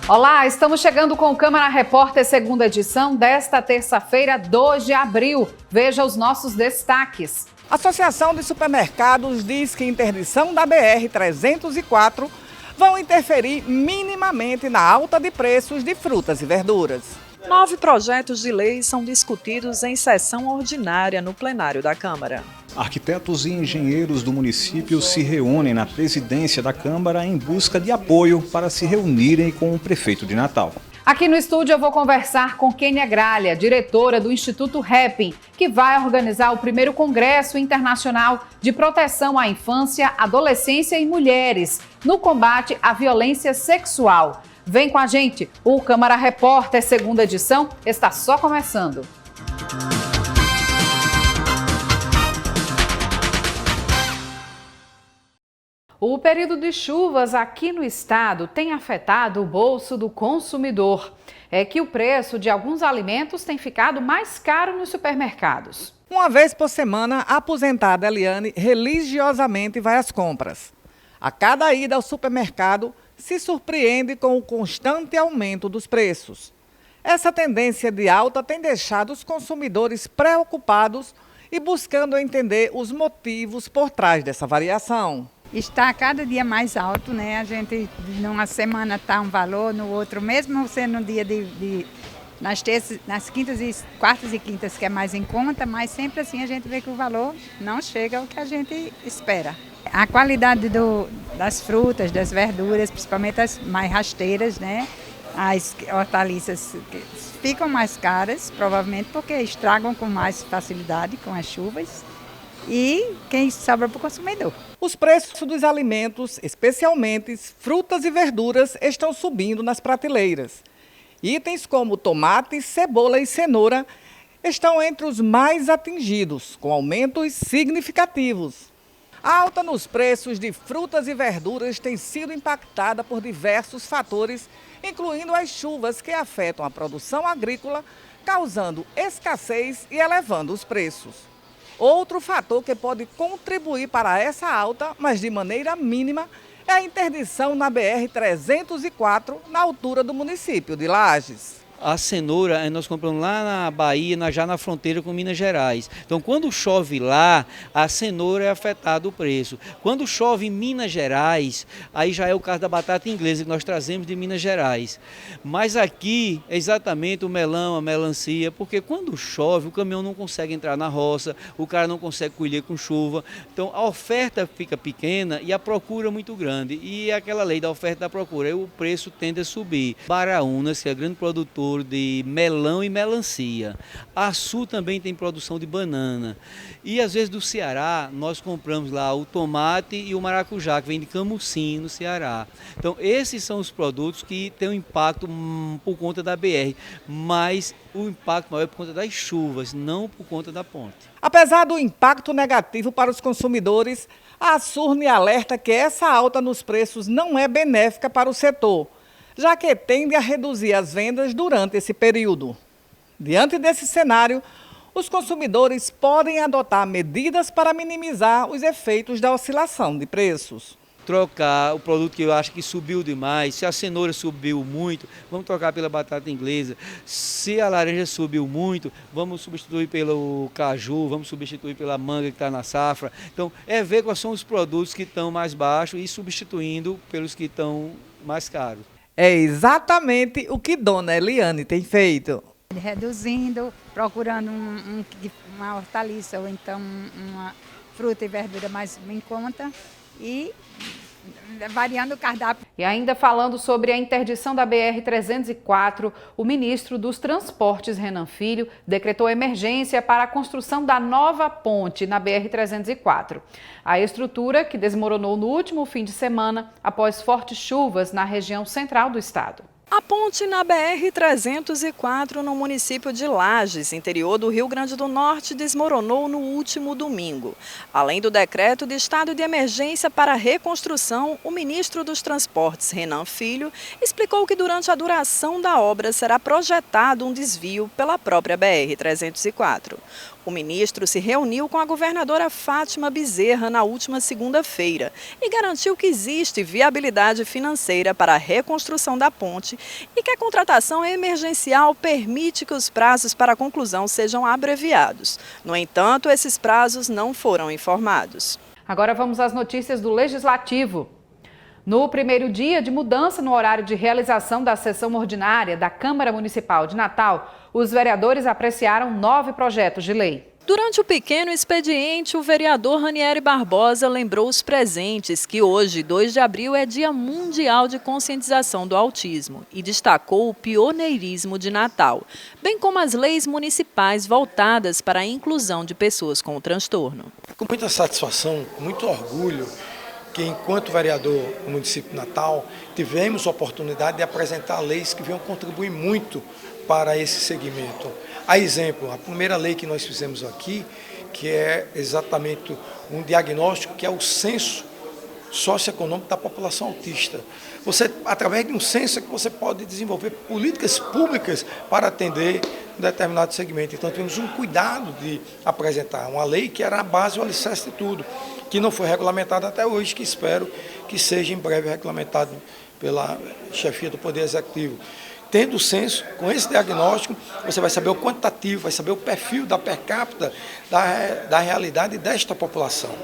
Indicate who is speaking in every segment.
Speaker 1: Olá, estamos chegando com o Câmara Repórter, segunda edição desta terça-feira, 2 de abril. Veja os nossos destaques.
Speaker 2: A Associação de Supermercados diz que a interdição da BR-304 vão interferir minimamente na alta de preços de frutas e verduras.
Speaker 3: 9 projetos de lei são discutidos em sessão ordinária no plenário da Câmara.
Speaker 4: Arquitetos e engenheiros do município se reúnem na presidência da Câmara em busca de apoio para se reunirem com o prefeito de Natal.
Speaker 1: Aqui no estúdio eu vou conversar com Kênia Gralha, diretora do Instituto Happy, que vai organizar o primeiro Congresso Internacional de Proteção à Infância, Adolescência e Mulheres no combate à violência sexual. Vem com a gente, o Câmara Repórter, segunda edição, está só começando. O período de chuvas aqui no estado tem afetado o bolso do consumidor. É que o preço de alguns alimentos tem ficado mais caro nos supermercados.
Speaker 2: Uma vez por semana, a aposentada Eliane religiosamente vai às compras. A cada ida ao supermercado, se surpreende com o constante aumento dos preços. Essa tendência de alta tem deixado os consumidores preocupados e buscando entender os motivos por trás dessa variação.
Speaker 5: Está cada dia mais alto, né? A gente, numa semana está um valor, no outro, mesmo sendo um dia nas quartas e quintas que é mais em conta, mas sempre assim a gente vê que o valor não chega ao que a gente espera. A qualidade das frutas, das verduras, principalmente as mais rasteiras, né? As hortaliças ficam mais caras, provavelmente porque estragam com mais facilidade com as chuvas. E quem sobra para o consumidor.
Speaker 2: Os preços dos alimentos, especialmente frutas e verduras, estão subindo nas prateleiras. Itens como tomate, cebola e cenoura estão entre os mais atingidos, com aumentos significativos. A alta nos preços de frutas e verduras tem sido impactada por diversos fatores, incluindo as chuvas que afetam a produção agrícola, causando escassez e elevando os preços. Outro fator que pode contribuir para essa alta, mas de maneira mínima, é a interdição na BR-304, na altura do município de Lages.
Speaker 6: A cenoura nós compramos lá na Bahia, já na fronteira com Minas Gerais. Então, quando chove lá, a cenoura é afetada o preço. Quando chove em Minas Gerais, aí já é o caso da batata inglesa que nós trazemos de Minas Gerais. Mas aqui é exatamente o melão, a melancia, porque quando chove o caminhão não consegue entrar na roça, o cara não consegue colher com chuva. Então, a oferta fica pequena e a procura muito grande. E é aquela lei da oferta e da procura, aí o preço tende a subir. Baraunas, que é grande produtor de melão e melancia. A Sul também tem produção de banana. E às vezes do Ceará nós compramos lá o tomate e o maracujá, que vem de Camusim, no Ceará. Então esses são os produtos que têm um impacto por conta da BR, mas o impacto maior é por conta das chuvas, não por conta da ponte.
Speaker 2: Apesar do impacto negativo para os consumidores, a Surne alerta que essa alta nos preços não é benéfica para o setor, já que tende a reduzir as vendas durante esse período. Diante desse cenário, os consumidores podem adotar medidas para minimizar os efeitos da oscilação de preços.
Speaker 6: Trocar o produto que eu acho que subiu demais. Se a cenoura subiu muito, vamos trocar pela batata inglesa. Se a laranja subiu muito, vamos substituir pelo caju, vamos substituir pela manga que está na safra. Então, é ver quais são os produtos que estão mais baixos e substituindo pelos que estão mais caros.
Speaker 2: É exatamente o que Dona Eliane tem feito.
Speaker 5: Reduzindo, procurando uma hortaliça ou então uma fruta e verdura mais em conta e variando o cardápio.
Speaker 1: E ainda falando sobre a interdição da BR-304, o ministro dos Transportes, Renan Filho, decretou emergência para a construção da nova ponte na BR-304. A estrutura, que desmoronou no último fim de semana após fortes chuvas na região central do estado.
Speaker 3: A ponte na BR-304 no município de Lages, interior do Rio Grande do Norte, desmoronou no último domingo. Além do decreto de estado de emergência para a reconstrução, o ministro dos Transportes, Renan Filho, explicou que durante a duração da obra será projetado um desvio pela própria BR-304. O ministro se reuniu com a governadora Fátima Bezerra na última segunda-feira e garantiu que existe viabilidade financeira para a reconstrução da ponte e que a contratação emergencial permite que os prazos para a conclusão sejam abreviados. No entanto, esses prazos não foram informados.
Speaker 1: Agora vamos às notícias do Legislativo. No primeiro dia de mudança no horário de realização da sessão ordinária da Câmara Municipal de Natal, os vereadores apreciaram 9 projetos de lei.
Speaker 3: Durante o pequeno expediente, o vereador Ranieri Barbosa lembrou os presentes que hoje, 2 de abril, é Dia Mundial de Conscientização do Autismo e destacou o pioneirismo de Natal, bem como as leis municipais voltadas para a inclusão de pessoas com o transtorno.
Speaker 7: Com muita satisfação, com muito orgulho, que enquanto vereador no município de Natal, tivemos a oportunidade de apresentar leis que venham contribuir muito para esse segmento. A exemplo, a primeira lei que nós fizemos aqui, que é exatamente um diagnóstico, que é o censo socioeconômico da população autista. Você, através de um censo, que você pode desenvolver políticas públicas para atender um determinado segmento. Então, tivemos um cuidado de apresentar uma lei que era a base, o alicerce de tudo, que não foi regulamentada até hoje, que espero que seja em breve regulamentado pela chefia do Poder Executivo. Tendo o censo, com esse diagnóstico, você vai saber o quantitativo, vai saber o perfil da per capita da realidade desta população.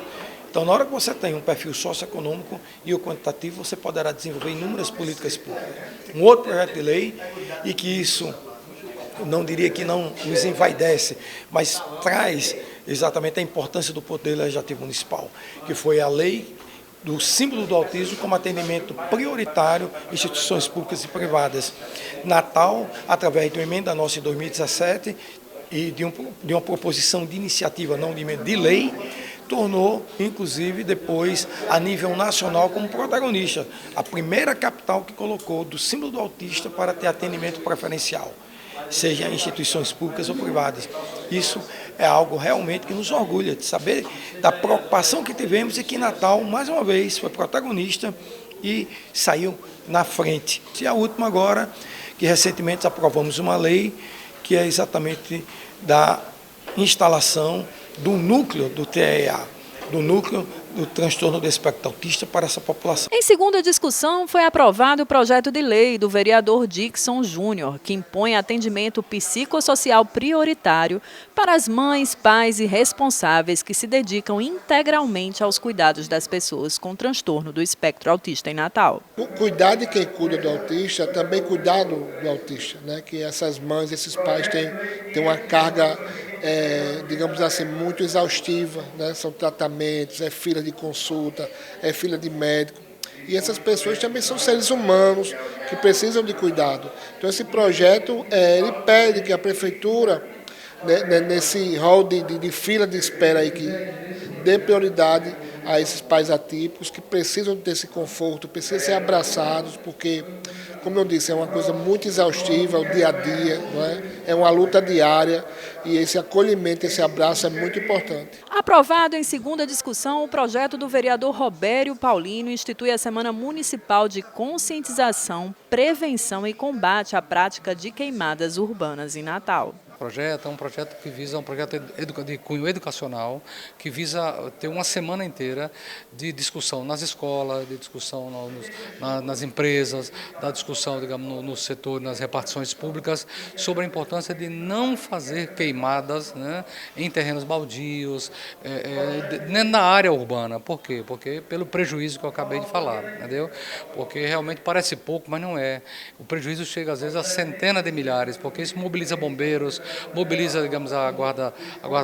Speaker 7: Então, na hora que você tem um perfil socioeconômico e o quantitativo, você poderá desenvolver inúmeras políticas públicas. Um outro projeto de lei, e que isso, eu não diria que não nos envaidece, mas traz exatamente a importância do Poder Legislativo Municipal, que foi a lei do símbolo do autismo como atendimento prioritário em instituições públicas e privadas. Natal, através de uma emenda nossa em 2017 e de uma proposição de iniciativa, não de emenda, de lei, tornou, inclusive, depois, a nível nacional, como protagonista, a primeira capital que colocou do símbolo do autista para ter atendimento preferencial, seja em instituições públicas ou privadas. Isso é algo realmente que nos orgulha, de saber da preocupação que tivemos e que Natal, mais uma vez, foi protagonista e saiu na frente. E a última agora, que recentemente aprovamos uma lei que é exatamente da instalação do núcleo do TEA, do núcleo do transtorno do espectro autista para essa população.
Speaker 3: Em segunda discussão, foi aprovado o projeto de lei do vereador Dixon Júnior, que impõe atendimento psicossocial prioritário para as mães, pais e responsáveis que se dedicam integralmente aos cuidados das pessoas com transtorno do espectro autista em Natal.
Speaker 8: Cuidar de quem cuida do autista, também cuidar do autista, né? Que essas mães, esses pais têm uma carga, digamos assim, muito exaustiva, né? São tratamentos, é fila de consulta, é fila de médico. E essas pessoas também são seres humanos que precisam de cuidado. Então esse projeto, ele pede que a prefeitura, né, nesse rol de fila de espera aí, que dê prioridade a esses pais atípicos que precisam ter esse conforto, precisam ser abraçados, porque, como eu disse, é uma coisa muito exaustiva, o dia a dia, não é? É uma luta diária e esse acolhimento, esse abraço é muito importante.
Speaker 3: Aprovado em segunda discussão, o projeto do vereador Robério Paulino institui a Semana Municipal de Conscientização, Prevenção e Combate à Prática de Queimadas Urbanas em Natal.
Speaker 9: O projeto é um projeto que visa um projeto de cunho educacional, que visa ter uma semana inteira de discussão nas escolas, de discussão nas empresas, da discussão, digamos, no setor, nas repartições públicas, sobre a importância de não fazer queimadas, né, em terrenos baldios, na área urbana. Por quê? Porque pelo prejuízo que eu acabei de falar, entendeu? Porque realmente parece pouco, mas não é. O prejuízo chega às vezes a centenas de milhares, porque isso mobiliza bombeiros, mobiliza, digamos, a guarda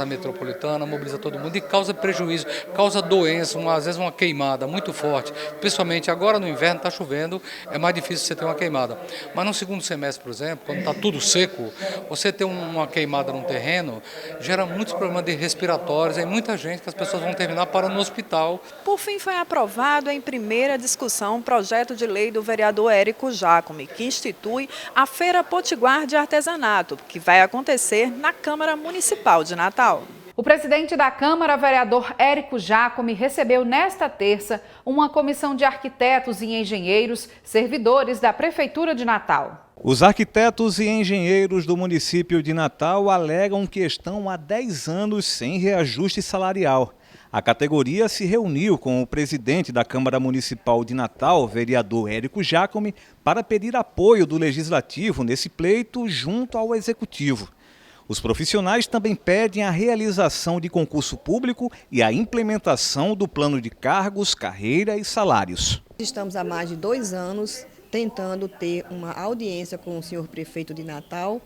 Speaker 9: metropolitana, mobiliza todo mundo e causa prejuízo, causa doença, às vezes uma queimada muito forte. Principalmente agora no inverno está chovendo, é mais difícil você ter uma queimada. Mas no segundo semestre, por exemplo, quando está tudo seco, você ter uma queimada num terreno gera muitos problemas de respiratórios, e muita gente que as pessoas vão terminar parando no hospital.
Speaker 3: Por fim, foi aprovado em primeira discussão o projeto de lei do vereador Érico Jacome, que institui a Feira Potiguar de Artesanato, que vai acontecer na Câmara Municipal de Natal.
Speaker 1: O presidente da Câmara, vereador Érico Jacome, recebeu nesta terça uma comissão de arquitetos e engenheiros, servidores da Prefeitura de Natal.
Speaker 4: Os arquitetos e engenheiros do município de Natal alegam que estão há 10 anos sem reajuste salarial. A categoria se reuniu com o presidente da Câmara Municipal de Natal, vereador Érico Jacome, para pedir apoio do Legislativo nesse pleito junto ao Executivo. Os profissionais também pedem a realização de concurso público e a implementação do plano de cargos, carreira e salários.
Speaker 10: Estamos há mais de 2 anos tentando ter uma audiência com o senhor prefeito de Natal,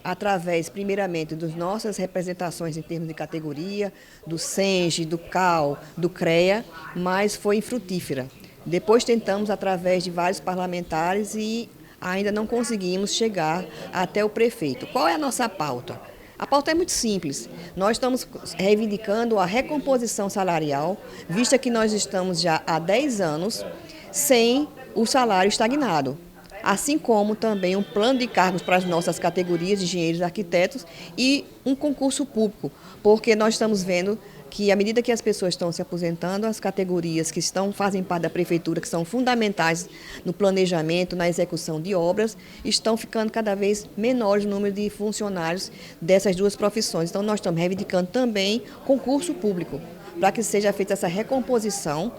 Speaker 10: através, primeiramente, das nossas representações em termos de categoria, do SENGE, do CAL, do CREA, mas foi infrutífera. Depois tentamos através de vários parlamentares e ainda não conseguimos chegar até o prefeito. Qual é a nossa pauta? A pauta é muito simples. Nós estamos reivindicando a recomposição salarial, vista que nós estamos já há 10 anos sem o salário estagnado. Assim como também um plano de cargos para as nossas categorias de engenheiros e arquitetos e um concurso público, porque nós estamos vendo que à medida que as pessoas estão se aposentando, as categorias que fazem parte da prefeitura, que são fundamentais no planejamento, na execução de obras, estão ficando cada vez menores o número de funcionários dessas duas profissões. Então nós estamos reivindicando também concurso público, para que seja feita essa recomposição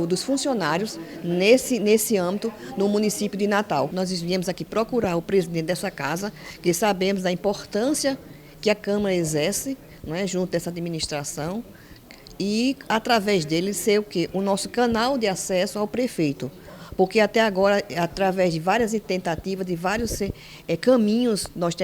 Speaker 10: dos funcionários nesse âmbito no município de Natal. Nós viemos aqui procurar o presidente dessa casa, que sabemos da importância que a Câmara exerce, não é, junto dessa administração, e através dele ser o quê? O nosso canal de acesso ao prefeito. Porque até agora, através de várias tentativas, de vários caminhos, nós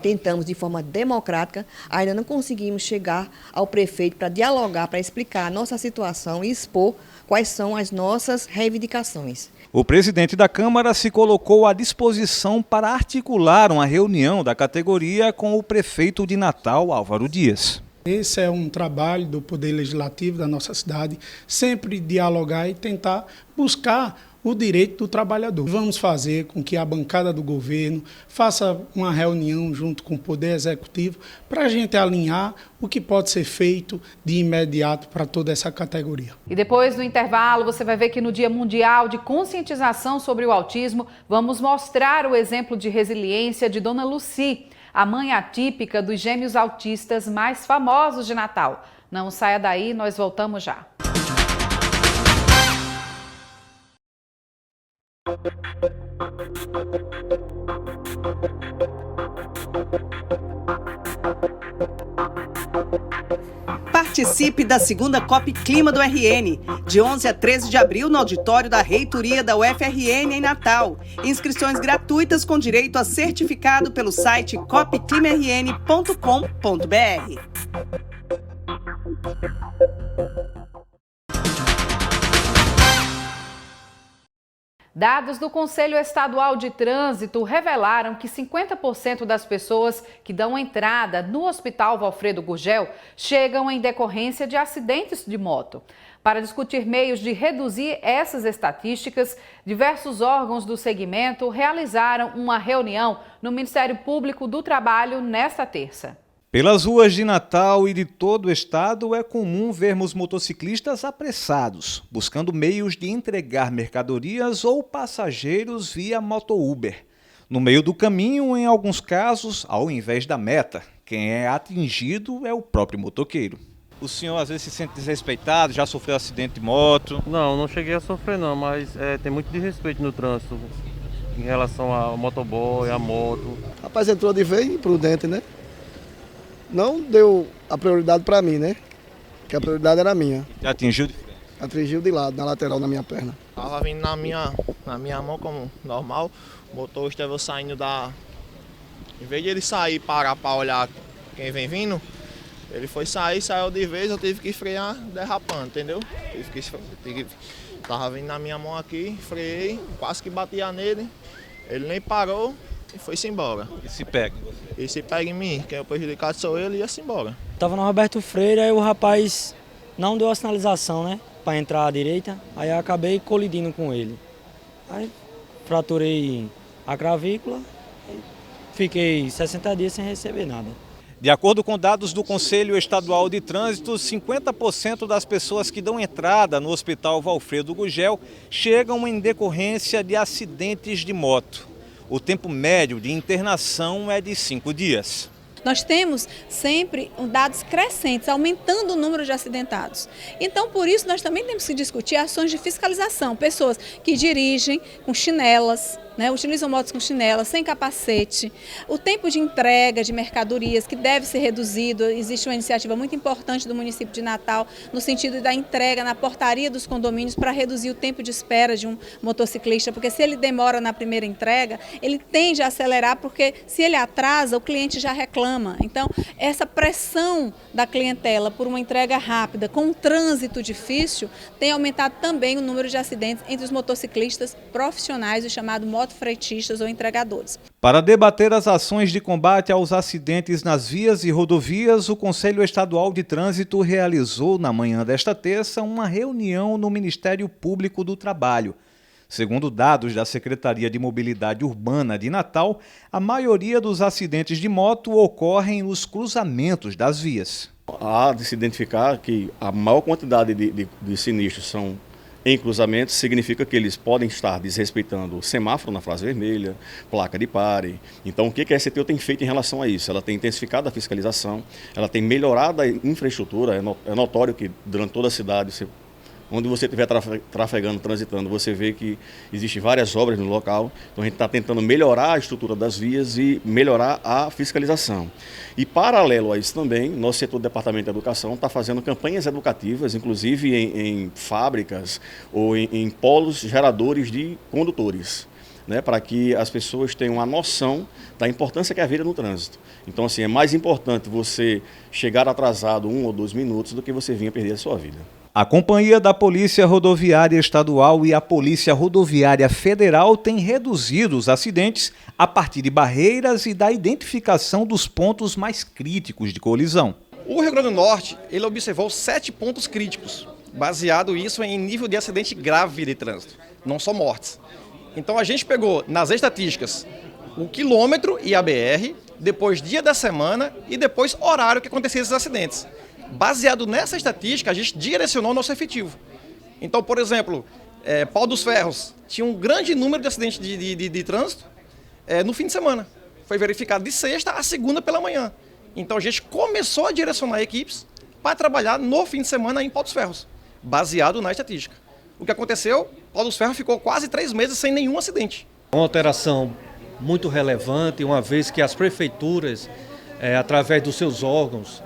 Speaker 10: tentamos de forma democrática, ainda não conseguimos chegar ao prefeito para dialogar, para explicar a nossa situação e expor quais são as nossas reivindicações.
Speaker 4: O presidente da Câmara se colocou à disposição para articular uma reunião da categoria com o prefeito de Natal, Álvaro Dias.
Speaker 11: Esse é um trabalho do Poder Legislativo da nossa cidade, sempre dialogar e tentar buscar o direito do trabalhador. Vamos fazer com que a bancada do governo faça uma reunião junto com o Poder Executivo para a gente alinhar o que pode ser feito de imediato para toda essa categoria.
Speaker 1: E depois do intervalo, você vai ver que no Dia Mundial de Conscientização sobre o Autismo, vamos mostrar o exemplo de resiliência de Dona Lucy, a mãe atípica dos gêmeos autistas mais famosos de Natal. Não saia daí, nós voltamos já.
Speaker 12: Participe da segunda COP Clima do RN, de 11 a 13 de abril no auditório da Reitoria da UFRN em Natal. Inscrições gratuitas com direito a certificado pelo site copclimarn.com.br.
Speaker 1: Dados do Conselho Estadual de Trânsito revelaram que 50% das pessoas que dão entrada no Hospital Valfredo Gurgel chegam em decorrência de acidentes de moto. Para discutir meios de reduzir essas estatísticas, diversos órgãos do segmento realizaram uma reunião no Ministério Público do Trabalho nesta terça.
Speaker 4: Pelas ruas de Natal e de todo o estado é comum vermos motociclistas apressados, buscando meios de entregar mercadorias ou passageiros via moto-Uber. No meio do caminho, em alguns casos, ao invés da meta, quem é atingido é o próprio motoqueiro. O senhor às vezes se sente desrespeitado, já sofreu acidente de moto?
Speaker 13: Não cheguei a sofrer não, mas tem muito desrespeito no trânsito em relação ao motoboy, à moto.
Speaker 14: Rapaz, entrou de vez imprudente, né? Não deu a prioridade para mim, né? Que a prioridade era minha.
Speaker 4: Já atingiu de frente?
Speaker 14: Atingiu de lado, na lateral, na minha perna.
Speaker 15: Tava vindo na minha mão como normal, o motorista estava saindo Em vez de ele sair e parar para olhar quem vem vindo, ele foi sair, saiu de vez, eu tive que frear derrapando, entendeu? Tava vindo na minha mão aqui, freiei, quase que batia nele, ele nem parou. E foi-se embora.
Speaker 4: E se pega em você?
Speaker 15: E se pega em mim, quem é o prejudicado sou ele, e ia-se embora.
Speaker 16: Tava no Roberto Freire, aí o rapaz não deu a sinalização, né, para entrar à direita, aí eu acabei colidindo com ele. Aí fraturei a clavícula e fiquei 60 dias sem receber nada.
Speaker 4: De acordo com dados do Conselho Estadual de Trânsito, 50% das pessoas que dão entrada no Hospital Valfredo Gurgel chegam em decorrência de acidentes de moto. O tempo médio de internação é de 5 dias.
Speaker 17: Nós temos sempre dados crescentes, aumentando o número de acidentados. Então, por isso, nós também temos que discutir ações de fiscalização. Pessoas que dirigem com chinelas, utilizam motos com chinelas, sem capacete. O tempo de entrega de mercadorias, que deve ser reduzido. Existe uma iniciativa muito importante do município de Natal, no sentido da entrega na portaria dos condomínios, para reduzir o tempo de espera de um motociclista, porque se ele demora na primeira entrega, ele tende a acelerar, porque se ele atrasa, o cliente já reclama. Então, essa pressão da clientela por uma entrega rápida, com um trânsito difícil, tem aumentado também o número de acidentes entre os motociclistas profissionais, o chamado motofretistas ou entregadores.
Speaker 4: Para debater as ações de combate aos acidentes nas vias e rodovias, o Conselho Estadual de Trânsito realizou na manhã desta terça uma reunião no Ministério Público do Trabalho. Segundo dados da Secretaria de Mobilidade Urbana de Natal, a maioria dos acidentes de moto ocorrem nos cruzamentos das vias.
Speaker 18: Há de se identificar que a maior quantidade de sinistros são em cruzamentos, significa que eles podem estar desrespeitando o semáforo na fase vermelha, placa de pare. Então, o que a SCTU tem feito em relação a isso? Ela tem intensificado a fiscalização, ela tem melhorado a infraestrutura. É notório que durante toda a cidade, onde você estiver trafegando, transitando, você vê que existem várias obras no local. Então a gente está tentando melhorar a estrutura das vias e melhorar a fiscalização. E paralelo a isso também, nosso setor do Departamento de Educação está fazendo campanhas educativas, inclusive em fábricas ou em polos geradores de condutores, para que as pessoas tenham uma noção da importância que é a vida no trânsito. Então, assim, é mais importante você chegar atrasado 1 ou 2 minutos do que você vir a perder a sua vida.
Speaker 4: A Companhia da Polícia Rodoviária Estadual e a Polícia Rodoviária Federal têm reduzido os acidentes a partir de barreiras e da identificação dos pontos mais críticos de colisão.
Speaker 19: O Rio Grande do Norte, ele observou 7 pontos críticos, baseado isso em nível de acidente grave de trânsito, não só mortes. Então a gente pegou nas estatísticas o quilômetro e a BR, depois dia da semana e depois horário que aconteciam esses acidentes. Baseado nessa estatística, a gente direcionou o nosso efetivo. Então, por exemplo, Pau dos Ferros tinha um grande número de acidentes de trânsito no fim de semana. Foi verificado de sexta a segunda pela manhã. Então, a gente começou a direcionar equipes para trabalhar no fim de semana em Pau dos Ferros, baseado na estatística. O que aconteceu? Pau dos Ferros ficou quase 3 meses sem nenhum acidente.
Speaker 20: Uma alteração muito relevante, uma vez que as prefeituras, através dos seus órgãos,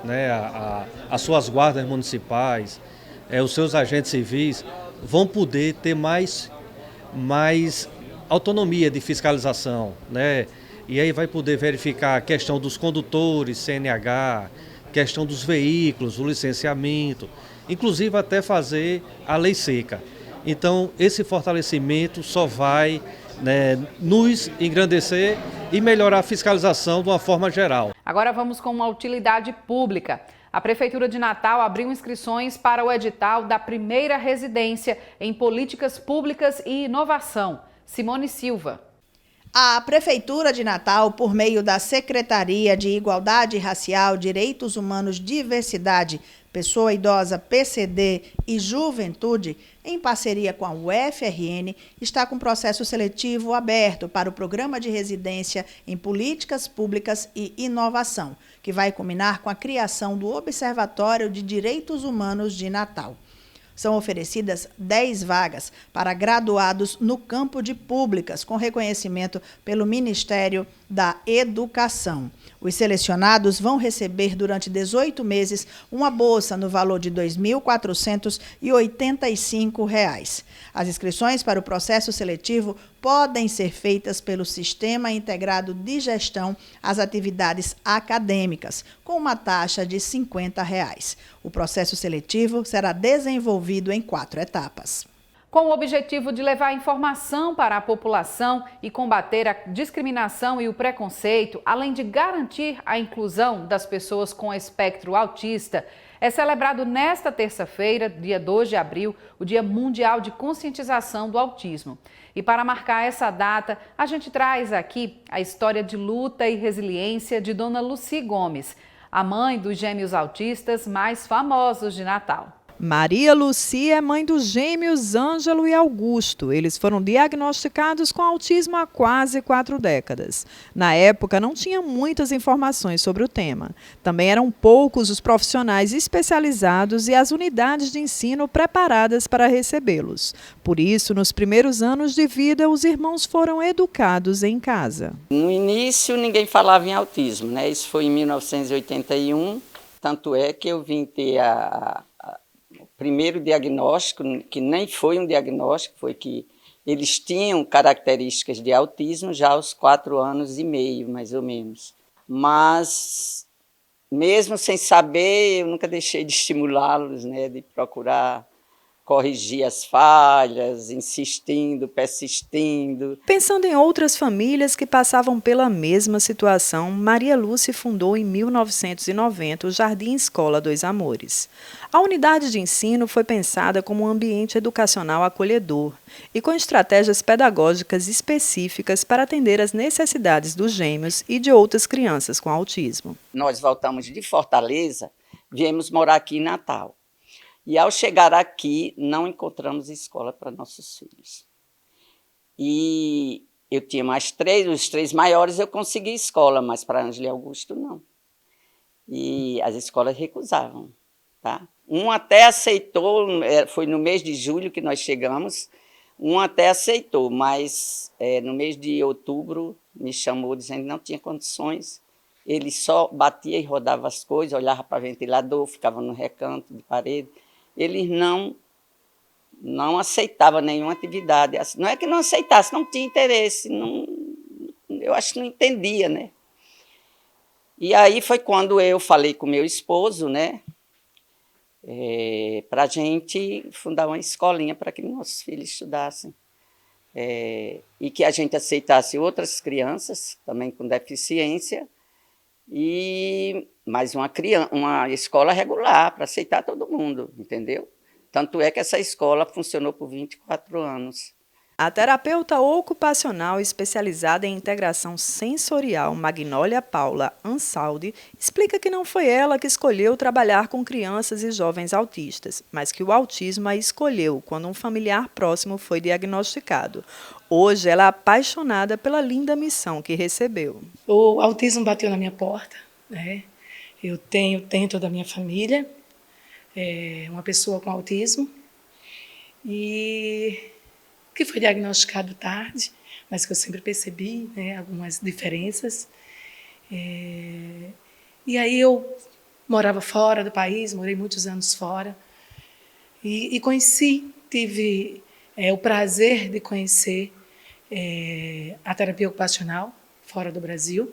Speaker 20: as suas guardas municipais, os seus agentes civis, vão poder ter mais autonomia de fiscalização, E aí vai poder verificar a questão dos condutores, CNH, questão dos veículos, o licenciamento, inclusive até fazer a lei seca. Então, esse fortalecimento só vai nos engrandecer e melhorar a fiscalização de uma forma geral.
Speaker 1: Agora vamos com uma utilidade pública. A Prefeitura de Natal abriu inscrições para o edital da primeira residência em políticas públicas e inovação. Simone Silva.
Speaker 21: A Prefeitura de Natal, por meio da Secretaria de Igualdade Racial, Direitos Humanos, Diversidade, Pessoa Idosa, PCD e Juventude, em parceria com a UFRN, está com processo seletivo aberto para o Programa de Residência em Políticas Públicas e Inovação, que vai culminar com a criação do Observatório de Direitos Humanos de Natal. São oferecidas 10 vagas para graduados no campo de públicas, com reconhecimento pelo Ministério da Educação. Os selecionados vão receber durante 18 meses uma bolsa no valor de R$ 2.485. As inscrições para o processo seletivo podem ser feitas pelo Sistema Integrado de Gestão às Atividades Acadêmicas, com uma taxa de R$ 50. O processo seletivo será desenvolvido em 4 etapas.
Speaker 1: Com o objetivo de levar informação para a população e combater a discriminação e o preconceito, além de garantir a inclusão das pessoas com espectro autista, é celebrado nesta terça-feira, dia 2 de abril, o Dia Mundial de Conscientização do Autismo. E para marcar essa data, a gente traz aqui a história de luta e resiliência de Dona Lucy Gomes, a mãe dos gêmeos autistas mais famosos de Natal.
Speaker 3: Maria Lucia é mãe dos gêmeos Ângelo e Augusto. Eles foram diagnosticados com autismo há quase 4 décadas. Na época, não tinha muitas informações sobre o tema. Também eram poucos os profissionais especializados e as unidades de ensino preparadas para recebê-los. Por isso, nos primeiros anos de vida, os irmãos foram educados em casa.
Speaker 6: No início, ninguém falava em autismo, né? Isso foi em 1981, tanto é que eu vim ter primeiro diagnóstico, que nem foi um diagnóstico, foi que eles tinham características de autismo já aos 4 anos e meio, mais ou menos. Mas, mesmo sem saber, eu nunca deixei de estimulá-los, né, de procurar corrigir as falhas, insistindo, persistindo.
Speaker 3: Pensando em outras famílias que passavam pela mesma situação, Maria Lúcia fundou em 1990 o Jardim Escola Dois Amores. A unidade de ensino foi pensada como um ambiente educacional acolhedor e com estratégias pedagógicas específicas para atender às necessidades dos gêmeos e de outras crianças com autismo.
Speaker 6: Nós voltamos de Fortaleza, viemos morar aqui em Natal. E, ao chegar aqui, não encontramos escola para nossos filhos. E eu tinha mais 3, os 3 maiores eu consegui escola, mas para Ângelo e Augusto, não. E as escolas recusavam. Tá? Um até aceitou, foi no mês de julho que nós chegamos, um até aceitou, mas no mês de outubro me chamou dizendo que não tinha condições. Ele só batia e rodava as coisas, olhava para o ventilador, ficava no recanto de parede. Eles não aceitavam nenhuma atividade. Não é que não aceitasse, não tinha interesse. Não, eu acho que não entendia, né? E aí foi quando eu falei com meu esposo, né? Para a gente fundar uma escolinha para que nossos filhos estudassem. E que a gente aceitasse outras crianças, também com deficiência, e mais uma escola regular para aceitar todo mundo, entendeu? Tanto é que essa escola funcionou por 24 anos.
Speaker 3: A terapeuta ocupacional especializada em integração sensorial, Magnólia Paula Ansaldi, explica que não foi ela que escolheu trabalhar com crianças e jovens autistas, mas que o autismo a escolheu quando um familiar próximo foi diagnosticado. Hoje, ela é apaixonada pela linda missão que recebeu.
Speaker 22: O autismo bateu na minha porta, né? Eu tenho dentro da minha família uma pessoa com autismo e que foi diagnosticado tarde, mas que eu sempre percebi, né, algumas diferenças. E aí eu morava fora do país, morei muitos anos fora e tive o prazer de conhecer a terapia ocupacional fora do Brasil,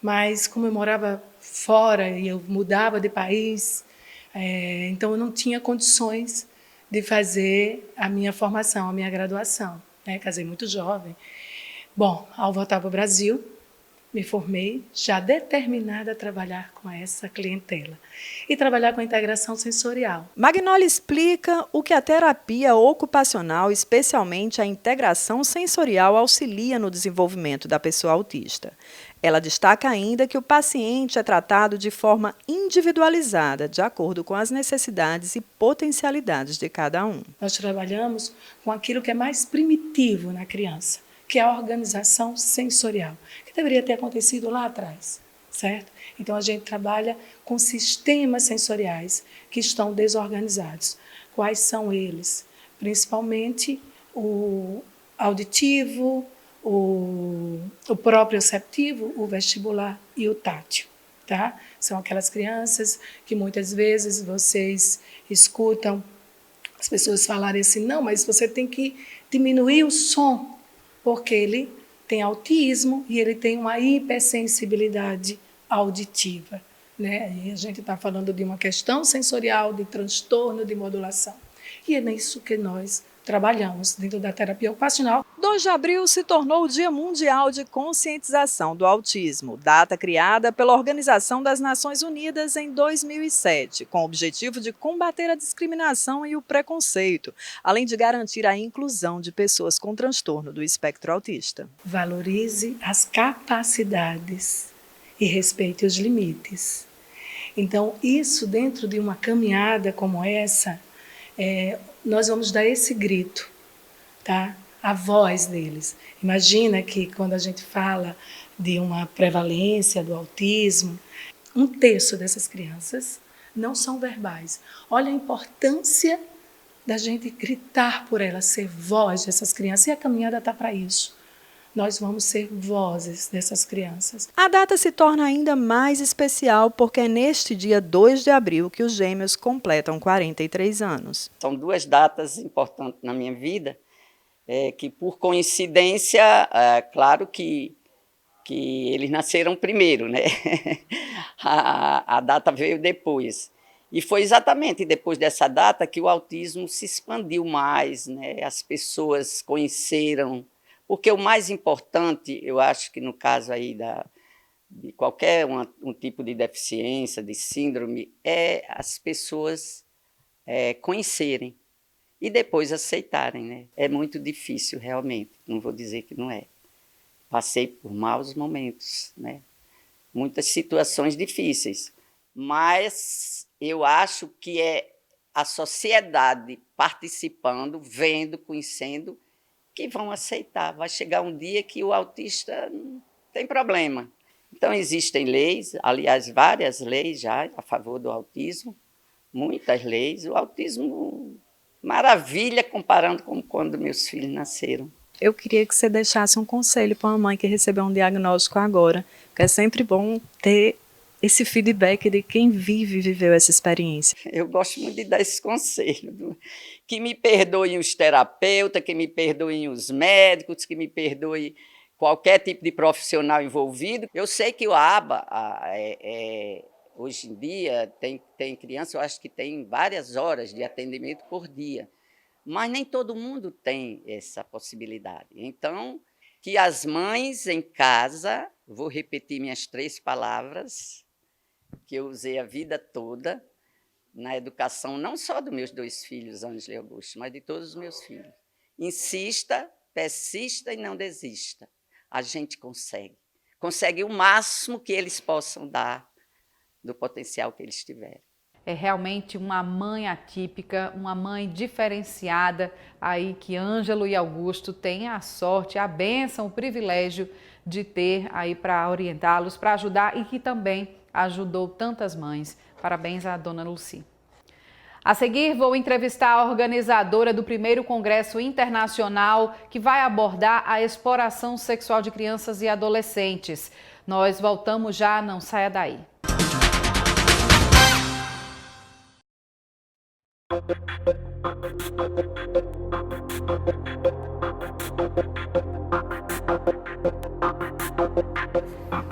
Speaker 22: mas como eu morava fora e eu mudava de país, então eu não tinha condições de fazer a minha formação, a minha graduação, né? Casei muito jovem. Bom, ao voltar para o Brasil, me formei já determinada a trabalhar com essa clientela e trabalhar com a integração sensorial.
Speaker 3: Magnólia explica o que a terapia ocupacional, especialmente a integração sensorial, auxilia no desenvolvimento da pessoa autista. Ela destaca ainda que o paciente é tratado de forma individualizada, de acordo com as necessidades e potencialidades de cada um.
Speaker 22: Nós trabalhamos com aquilo que é mais primitivo na criança, que é a organização sensorial, que deveria ter acontecido lá atrás, certo? Então, a gente trabalha com sistemas sensoriais que estão desorganizados. Quais são eles? Principalmente o auditivo, o proprioceptivo, o vestibular e o tátil. Tá? São aquelas crianças que muitas vezes vocês escutam as pessoas falarem assim, não, mas você tem que diminuir o som, porque ele tem autismo e ele tem uma hipersensibilidade auditiva, né? E a gente está falando de uma questão sensorial, de transtorno de modulação. E é nisso que nós trabalhamos dentro da terapia ocupacional.
Speaker 3: 2 de abril se tornou o Dia Mundial de Conscientização do Autismo, data criada pela Organização das Nações Unidas em 2007, com o objetivo de combater a discriminação e o preconceito, além de garantir a inclusão de pessoas com transtorno do espectro autista.
Speaker 22: Valorize as capacidades e respeite os limites. Então, isso dentro de uma caminhada como essa, nós vamos dar esse grito, tá? A voz deles. Imagina que quando a gente fala de uma prevalência do autismo, 1/3 dessas crianças não são verbais. Olha a importância da gente gritar por elas, ser voz dessas crianças. E a caminhada está para isso. Nós vamos ser vozes dessas crianças.
Speaker 3: A data se torna ainda mais especial porque é neste dia 2 de abril que os gêmeos completam 43 anos.
Speaker 6: São 2 datas importantes na minha vida, que por coincidência, claro que eles nasceram primeiro, né? A data veio depois. E foi exatamente depois dessa data que o autismo se expandiu mais, né? As pessoas conheceram. Porque o mais importante, eu acho que no caso aí de qualquer um tipo de deficiência, de síndrome, é as pessoas conhecerem e depois aceitarem, né? É muito difícil, realmente, não vou dizer que não é. Passei por maus momentos, né? Muitas situações difíceis, mas eu acho que é a sociedade participando, vendo, conhecendo, que vão aceitar. Vai chegar um dia que o autista não tem problema. Então, existem leis, aliás, várias leis já a favor do autismo, muitas leis. O autismo, maravilha, comparando com quando meus filhos nasceram.
Speaker 3: Eu queria que você deixasse um conselho para uma mãe que recebeu um diagnóstico agora, porque é sempre bom ter esse feedback de quem viveu essa experiência.
Speaker 6: Eu gosto muito de dar esse conselho. Que me perdoem os terapeutas, que me perdoem os médicos, que me perdoem qualquer tipo de profissional envolvido. Eu sei que o ABA, hoje em dia, tem criança, eu acho que tem várias horas de atendimento por dia. Mas nem todo mundo tem essa possibilidade. Então, que as mães em casa, vou repetir minhas 3 palavras, que eu usei a vida toda, na educação não só dos meus 2 filhos, Ângela e Augusto, mas de todos os meus filhos. Insista, persista e não desista. A gente consegue. Consegue o máximo que eles possam dar do potencial que eles tiverem.
Speaker 1: É realmente uma mãe atípica, uma mãe diferenciada, aí que Ângelo e Augusto têm a sorte, a bênção, o privilégio de ter aí para orientá-los, para ajudar e que também ajudou tantas mães. Parabéns à dona Lucy. A seguir, vou entrevistar a organizadora do primeiro Congresso Internacional que vai abordar a exploração sexual de crianças e adolescentes. Nós voltamos já, não saia daí.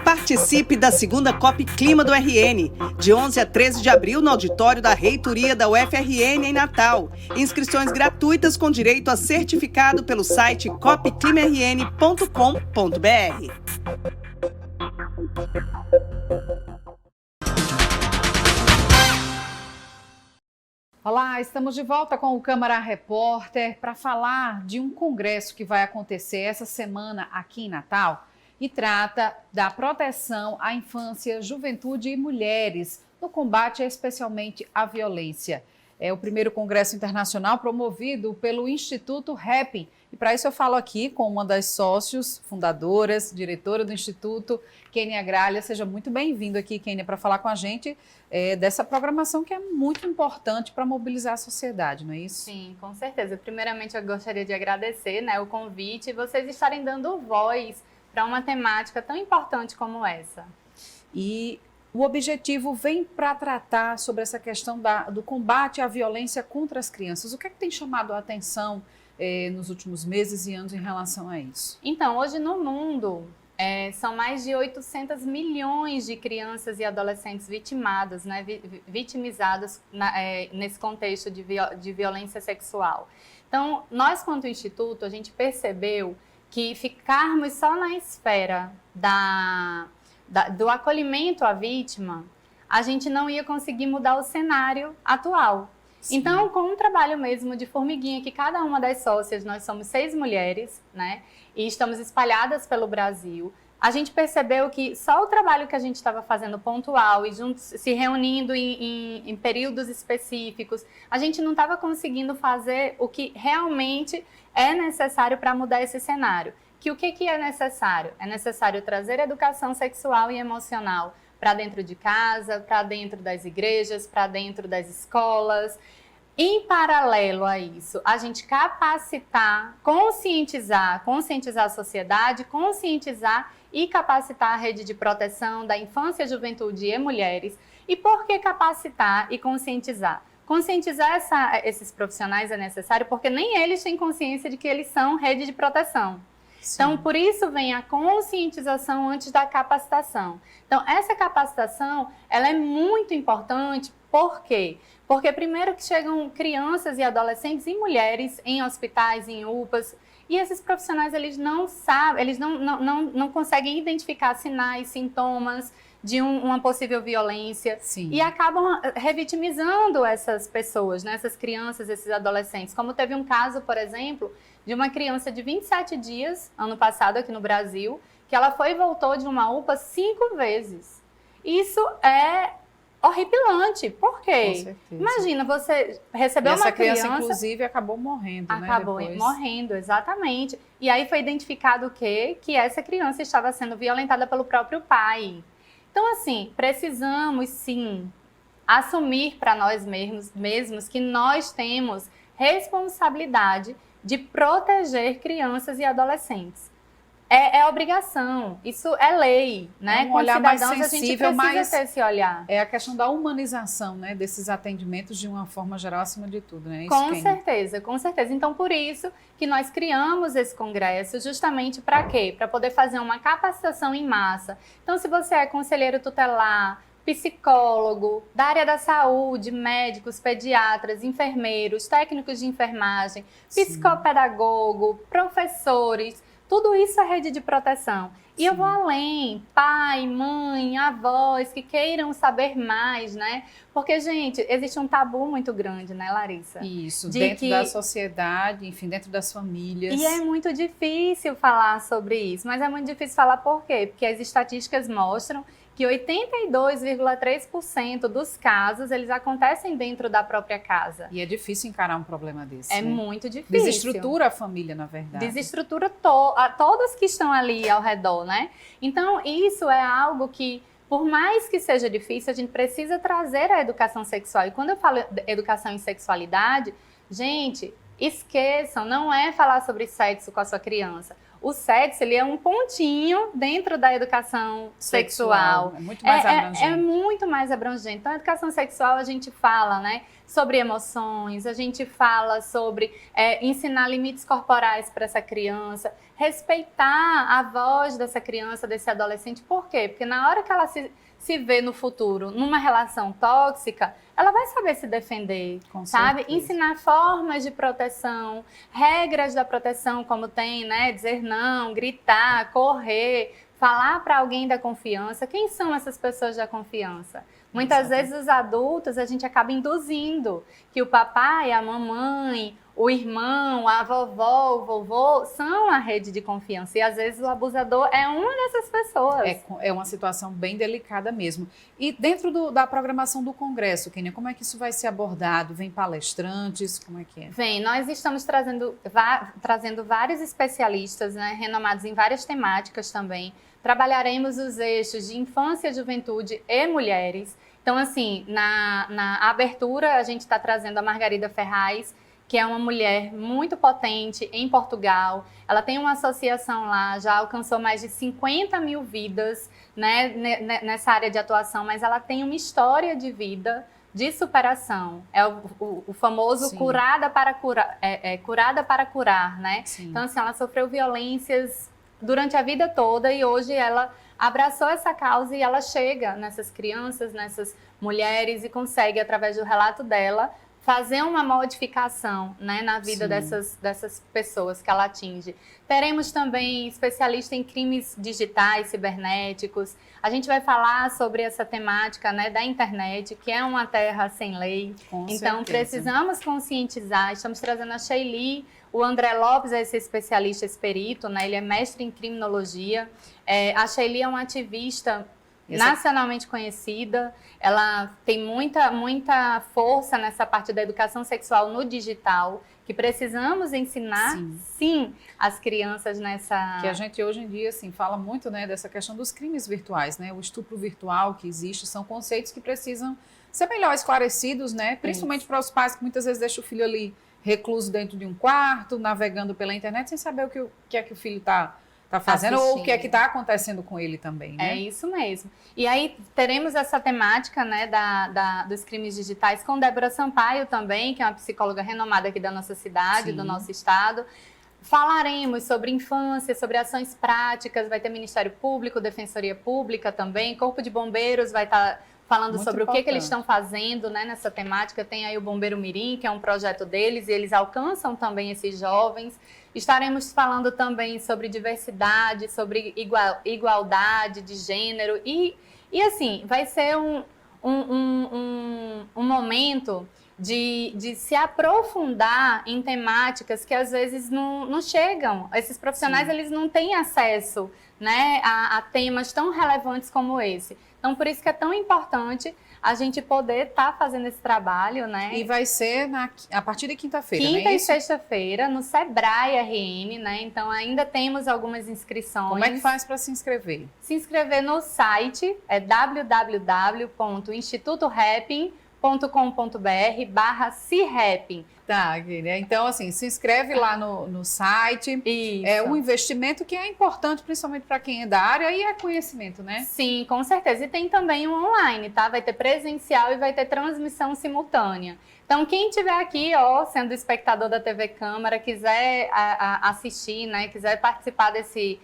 Speaker 12: Participe da segunda COP Clima do RN, de 11 a 13 de abril no auditório da Reitoria da UFRN em Natal. Inscrições gratuitas com direito a certificado pelo site copclimarn.com.br.
Speaker 1: Olá, estamos de volta com o Câmara Repórter para falar de um congresso que vai acontecer essa semana aqui em Natal e trata da proteção à infância, juventude e mulheres no combate especialmente à violência. É o primeiro congresso internacional promovido pelo Instituto Happy. E para isso eu falo aqui com uma das sócios, fundadoras, diretora do Instituto, Kênia Gralha. Seja muito bem-vindo aqui, Kênia, para falar com a gente dessa programação que é muito importante para mobilizar a sociedade, não é isso?
Speaker 2: Sim, com certeza. Primeiramente, eu gostaria de agradecer, o convite e vocês estarem dando voz para uma temática tão importante como essa.
Speaker 1: E o objetivo vem para tratar sobre essa questão do combate à violência contra as crianças. O que é que tem chamado a atenção nos últimos meses e anos em relação a isso?
Speaker 2: Então, hoje no mundo, são mais de 800 milhões de crianças e adolescentes vitimadas, vitimizadas nesse contexto de violência sexual. Então, nós, quanto Instituto, a gente percebeu que ficarmos só na esfera do acolhimento à vítima, a gente não ia conseguir mudar o cenário atual. Sim. Então, com um trabalho mesmo de formiguinha, que cada uma das sócias, nós somos 6 mulheres, e estamos espalhadas pelo Brasil, a gente percebeu que só o trabalho que a gente estava fazendo pontual e juntos, se reunindo em períodos específicos, a gente não estava conseguindo fazer o que realmente é necessário para mudar esse cenário. Que o que é necessário? É necessário trazer educação sexual e emocional para dentro de casa, para dentro das igrejas, para dentro das escolas. Em paralelo a isso, a gente capacitar, conscientizar a sociedade, conscientizar e capacitar a rede de proteção da infância, juventude e mulheres. E por que capacitar e conscientizar? Conscientizar esses profissionais é necessário porque nem eles têm consciência de que eles são rede de proteção. Sim. Então, por isso vem a conscientização antes da capacitação. Então, essa capacitação, ela é muito importante. Por quê? Porque primeiro que chegam crianças e adolescentes e mulheres em hospitais, em UPAs, e esses profissionais, eles não sabem, eles não conseguem identificar sinais, sintomas de uma possível violência. Sim. E acabam revitimizando essas pessoas, né? Essas crianças, esses adolescentes. Como teve um caso, por exemplo, de uma criança de 27 dias, ano passado aqui no Brasil, que ela foi e voltou de uma UPA 5 vezes. Isso é horripilante. Por quê?
Speaker 1: Com certeza.
Speaker 2: Imagina, você recebeu uma criança...
Speaker 1: Essa criança, inclusive, acabou morrendo,
Speaker 2: acabou morrendo, exatamente. E aí foi identificado o quê? Que essa criança estava sendo violentada pelo próprio pai. Então, assim, precisamos, sim, assumir para nós mesmos que nós temos responsabilidade de proteger crianças e adolescentes. É obrigação, isso é lei, né?
Speaker 1: Um olhar mais sensível,
Speaker 2: a gente precisa ter esse olhar.
Speaker 1: É a questão da humanização, né, desses atendimentos de uma forma geral, acima de tudo, né? Isso
Speaker 2: com certeza, com certeza. Então, por isso que nós criamos esse congresso, justamente para quê? Para poder fazer uma capacitação em massa. Então, se você é conselheiro tutelar, psicólogo, da área da saúde, médicos, pediatras, enfermeiros, técnicos de enfermagem, psicopedagogo, professores... Tudo isso é rede de proteção. E eu vou além, pai, mãe, avós que queiram saber mais, né? Porque, gente, existe um tabu muito grande, né, Larissa?
Speaker 1: Isso, dentro da sociedade, enfim, dentro das famílias.
Speaker 2: E é muito difícil falar sobre isso, mas é muito difícil falar por quê? Porque as estatísticas mostram que 82,3% dos casos, eles acontecem dentro da própria casa.
Speaker 1: E é difícil encarar um problema desse,
Speaker 2: É
Speaker 1: né?
Speaker 2: muito difícil.
Speaker 1: Desestrutura a família, na verdade.
Speaker 2: Desestrutura todos que estão ali ao redor, né? Então, isso é algo que, por mais que seja difícil, a gente precisa trazer a educação sexual. E quando eu falo educação em sexualidade, gente, esqueçam, não é falar sobre sexo com a sua criança. O sexo, ele é um pontinho dentro da educação sexual.
Speaker 1: É muito mais abrangente.
Speaker 2: É muito mais abrangente. Então, a educação sexual, a gente fala, né, sobre emoções, a gente fala sobre ensinar limites corporais para essa criança, respeitar a voz dessa criança, desse adolescente. Por quê? Porque na hora que ela se vê no futuro numa relação tóxica, ela vai saber se defender, sabe? Ensinar formas de proteção, regras da proteção, como tem, né? Dizer não, gritar, correr, falar para alguém da confiança. Quem são essas pessoas da confiança? Muitas vezes os adultos, a gente acaba induzindo que o papai, a mamãe, o irmão, a vovó, o vovô são a rede de confiança. E às vezes o abusador é uma dessas pessoas.
Speaker 1: É uma situação bem delicada mesmo. E dentro da programação do Congresso, Kênia, como é que isso vai ser abordado? Vem palestrantes? Como é que é?
Speaker 2: Vem, nós estamos trazendo vários especialistas, né, renomados em várias temáticas também. Trabalharemos os eixos de infância, juventude e mulheres. Então, assim, na abertura, a gente está trazendo a Margarida Ferraz, que é uma mulher muito potente em Portugal. Ela tem uma associação lá, já alcançou mais de 50 mil vidas, né, nessa área de atuação, mas ela tem uma história de vida, de superação. É o famoso curada para curar, né? Sim. Então, assim, ela sofreu violências durante a vida toda e hoje ela abraçou essa causa e ela chega nessas crianças, nessas mulheres e consegue, através do relato dela, fazer uma modificação, né, na vida dessas pessoas que ela atinge. Teremos também especialista em crimes digitais, cibernéticos. A gente vai falar sobre essa temática, né, da internet, que é uma terra sem lei. Então, precisamos conscientizar. Estamos trazendo a Sheili. O André Lopes é esse especialista, esse perito, né? Ele é mestre em criminologia. A Sheili é uma ativista nacionalmente conhecida, ela tem muita força nessa parte da educação sexual no digital, que precisamos ensinar, sim as crianças nessa...
Speaker 1: Que a gente hoje em dia, assim, fala muito, né, dessa questão dos crimes virtuais, né, o estupro virtual que existe, são conceitos que precisam ser melhor esclarecidos, né, principalmente para os pais que muitas vezes deixam o filho ali recluso dentro de um quarto, navegando pela internet, sem saber o que é que o filho está fazendo ou o que é que está acontecendo com ele também, né?
Speaker 2: É isso mesmo. E aí teremos essa temática, né, dos crimes digitais com Débora Sampaio também, que é uma psicóloga renomada aqui da nossa cidade, do nosso estado. Falaremos sobre infância, sobre ações práticas, vai ter Ministério Público, Defensoria Pública também, Corpo de Bombeiros vai estar falando muito sobre o que eles estão fazendo, né, nessa temática. Tem aí o Bombeiro Mirim, que é um projeto deles, e eles alcançam também esses jovens. Estaremos falando também sobre diversidade, sobre igualdade de gênero. E assim, vai ser um momento de se aprofundar em temáticas que às vezes não chegam. Esses profissionais, eles não têm acesso, né, a temas tão relevantes como esse. Então, por isso que é tão importante a gente poder estar fazendo esse trabalho, né?
Speaker 1: E vai ser a partir de quinta-feira, né?
Speaker 2: Quinta e sexta-feira, no Sebrae RN, né? Então, ainda temos algumas inscrições.
Speaker 1: Como é que faz para se inscrever?
Speaker 2: Se inscrever no site, é www.institutorapin.com.br/CIRAPIN.
Speaker 1: Tá, Guilherme. Então, assim, se inscreve lá no site.
Speaker 2: Isso.
Speaker 1: É um investimento que é importante, principalmente para quem é da área, e é conhecimento, né?
Speaker 2: Sim, com certeza. E tem também o online, tá? Vai ter presencial e vai ter transmissão simultânea. Então, quem estiver aqui, ó, sendo espectador da TV Câmara, quiser assistir, né? Quiser participar desse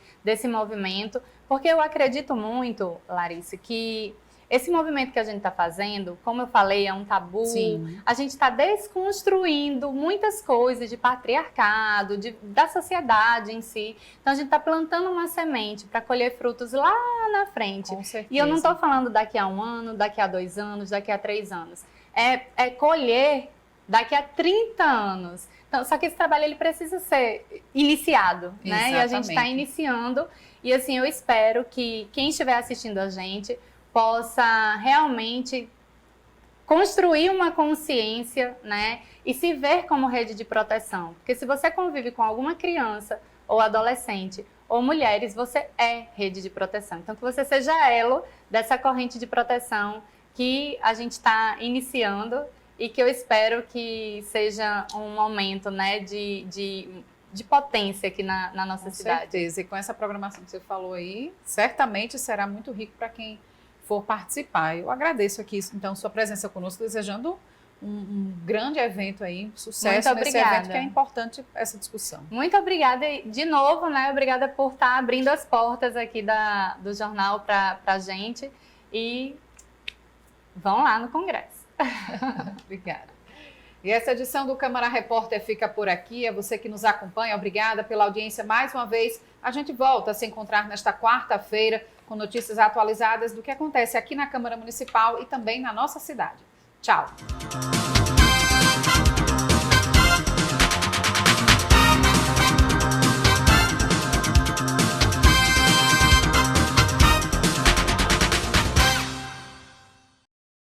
Speaker 2: movimento, porque eu acredito muito, Larissa, que esse movimento que a gente está fazendo, como eu falei, é um tabu. Sim. A gente está desconstruindo muitas coisas de patriarcado, da sociedade em si. Então, a gente está plantando uma semente para colher frutos lá na frente.
Speaker 1: Com certeza.
Speaker 2: E eu não estou falando daqui a 1 ano, daqui a 2 anos, daqui a 3 anos. É colher daqui a 30 anos. Então, só que esse trabalho ele precisa ser iniciado, né? E a gente está iniciando. E assim, eu espero que quem estiver assistindo a gente possa realmente construir uma consciência, né, e se ver como rede de proteção. Porque se você convive com alguma criança ou adolescente ou mulheres, você é rede de proteção. Então, que você seja elo dessa corrente de proteção que a gente está iniciando e que eu espero que seja um momento, né, de potência aqui na nossa cidade.
Speaker 1: Com certeza. E com essa programação que você falou aí, certamente será muito rico para quem for participar. Eu agradeço aqui, então, sua presença conosco, desejando um grande evento aí, sucesso nesse evento, que é importante essa discussão.
Speaker 2: Muito obrigada de novo, né? Obrigada por estar abrindo as portas aqui do jornal para a gente, e vão lá no Congresso.
Speaker 1: Obrigada. E essa edição do Câmara Repórter fica por aqui. É você que nos acompanha. Obrigada pela audiência mais uma vez. A gente volta a se encontrar nesta quarta-feira com notícias atualizadas do que acontece aqui na Câmara Municipal e também na nossa cidade. Tchau!